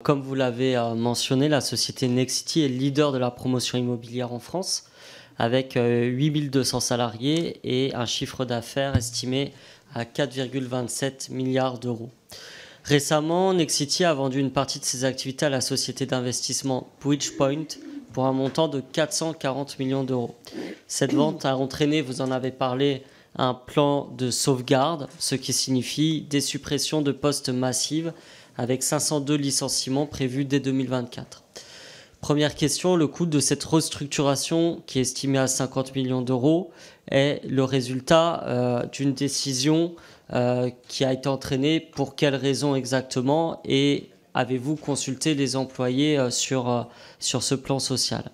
Comme vous l'avez mentionné, la société Nexity est leader de la promotion immobilière en France, avec 8200 salariés et un chiffre d'affaires estimé à 4,27 milliards d'euros. Récemment, Nexity a vendu une partie de ses activités à la société d'investissement Bridgepoint pour un montant de 440 millions d'euros. Cette vente a entraîné, vous en avez parlé, un plan de sauvegarde, ce qui signifie des suppressions de postes massives avec 502 licenciements prévus dès 2024. Première question, le coût de cette restructuration, qui est estimé à 50 millions d'euros, est le résultat d'une décision qui a été entraînée. Pour quelles raisons exactement? Et avez-vous consulté les employés sur ce plan social?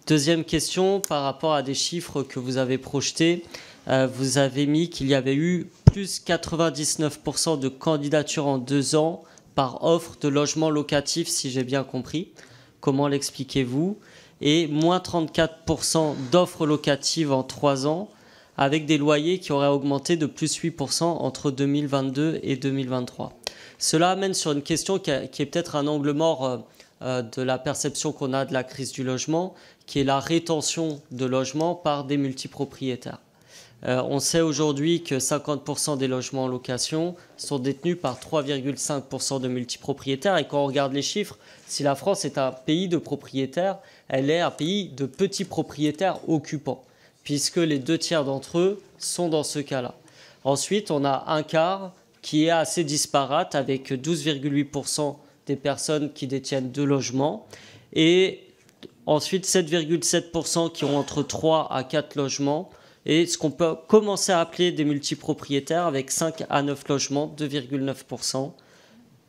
Deuxième question, par rapport à des chiffres que vous avez projetés, vous avez mis qu'il y avait eu plus 99% de candidatures en 2 ans par offre de logement locatif, si j'ai bien compris. Comment l'expliquez-vous? Et moins 34% d'offres locatives en 3 ans, avec des loyers qui auraient augmenté de plus 8% entre 2022 et 2023. Cela amène sur une question qui est peut-être un angle mort de la perception qu'on a de la crise du logement, qui est la rétention de logements par des multipropriétaires. On sait aujourd'hui que 50% des logements en location sont détenus par 3,5% de multipropriétaires. Et quand on regarde les chiffres, si la France est un pays de propriétaires, elle est un pays de petits propriétaires occupants, puisque les 2/3 d'entre eux sont dans ce cas-là. Ensuite, on a un quart qui est assez disparate, avec 12,8% des personnes qui détiennent 2 logements, et ensuite 7,7% qui ont entre 3 à 4 logements, et ce qu'on peut commencer à appeler des multipropriétaires avec 5 à 9 logements, 2,9%,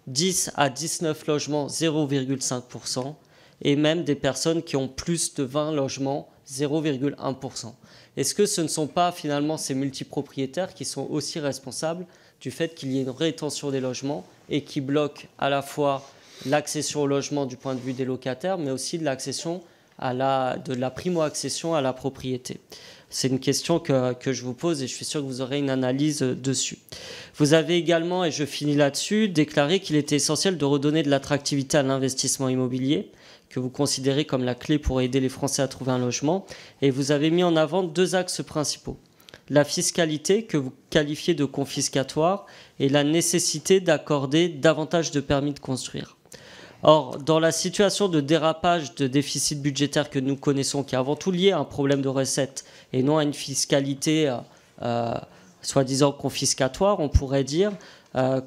10 à 19 logements, 0,5%, et même des personnes qui ont plus de 20 logements, 0,1%. Est-ce que ce ne sont pas finalement ces multipropriétaires qui sont aussi responsables du fait qu'il y ait une rétention des logements et qui bloquent à la fois l'accession au logement du point de vue des locataires, mais aussi de l'accession de la primo-accession à la propriété? C'est une question que je vous pose et je suis sûr que vous aurez une analyse dessus. Vous avez également, et je finis là-dessus, déclaré qu'il était essentiel de redonner de l'attractivité à l'investissement immobilier, que vous considérez comme la clé pour aider les Français à trouver un logement. Et vous avez mis en avant 2 axes principaux. La fiscalité, que vous qualifiez de confiscatoire, et la nécessité d'accorder davantage de permis de construire. Or, dans la situation de dérapage de déficit budgétaire que nous connaissons, qui est avant tout lié à un problème de recettes et non à une fiscalité soi-disant confiscatoire, on pourrait dire,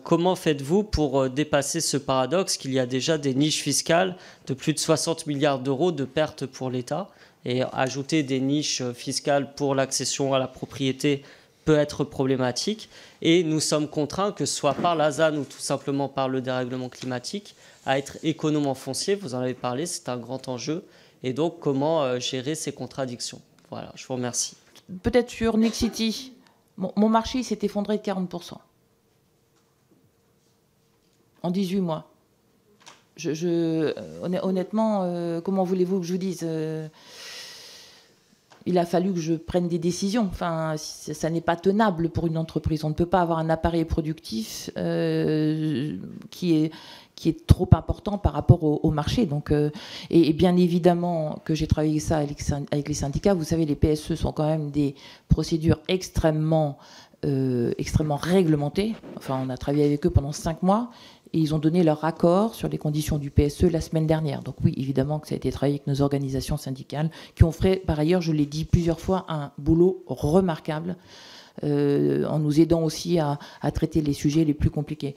comment faites-vous pour dépasser ce paradoxe qu'il y a déjà des niches fiscales de plus de 60 milliards d'euros de pertes pour l'État, et ajouter des niches fiscales pour l'accession à la propriété peut être problématique, et nous sommes contraints, que ce soit par la ZAN ou tout simplement par le dérèglement climatique, à être économe en foncier. Vous en avez parlé, c'est un grand enjeu. Et donc, comment gérer ces contradictions? Voilà, je vous remercie. Peut-être sur Nexity, mon marché s'est effondré de 40% en 18 mois. Honnêtement, comment voulez-vous que je vous dise? Il a fallu que je prenne des décisions. Enfin, ça n'est pas tenable pour une entreprise. On ne peut pas avoir un appareil productif qui est trop important par rapport au marché. Donc, et bien évidemment que j'ai travaillé ça avec les syndicats. Vous savez, les PSE sont quand même des procédures extrêmement réglementées. Enfin, on a travaillé avec eux pendant 5 mois. Et ils ont donné leur accord sur les conditions du PSE la semaine dernière. Donc oui, évidemment que ça a été travaillé avec nos organisations syndicales, qui ont fait, par ailleurs, je l'ai dit plusieurs fois, un boulot remarquable, en nous aidant aussi à traiter les sujets les plus compliqués.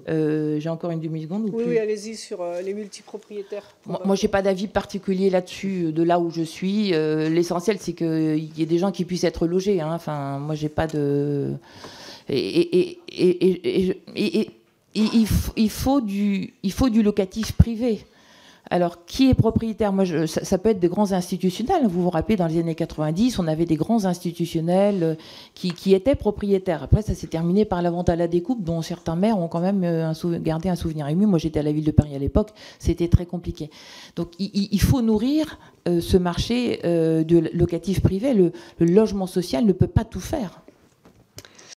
J'ai encore une demi-seconde ou plus? Oui, allez-y, sur les multipropriétaires. Moi, je n'ai pas d'avis particulier là-dessus, de là où je suis. L'essentiel, c'est qu'il y ait des gens qui puissent être logés. Hein. Enfin, moi, j'ai pas de... Il faut du locatif privé. Alors, qui est propriétaire? Moi, ça peut être des grands institutionnels. Vous vous rappelez, dans les années 90, on avait des grands institutionnels qui étaient propriétaires. Après, ça s'est terminé par la vente à la découpe, dont certains maires ont quand même gardé un souvenir ému. Moi, j'étais à la ville de Paris à l'époque. C'était très compliqué. Donc, il faut nourrir ce marché de locatif privé. Le logement social ne peut pas tout faire.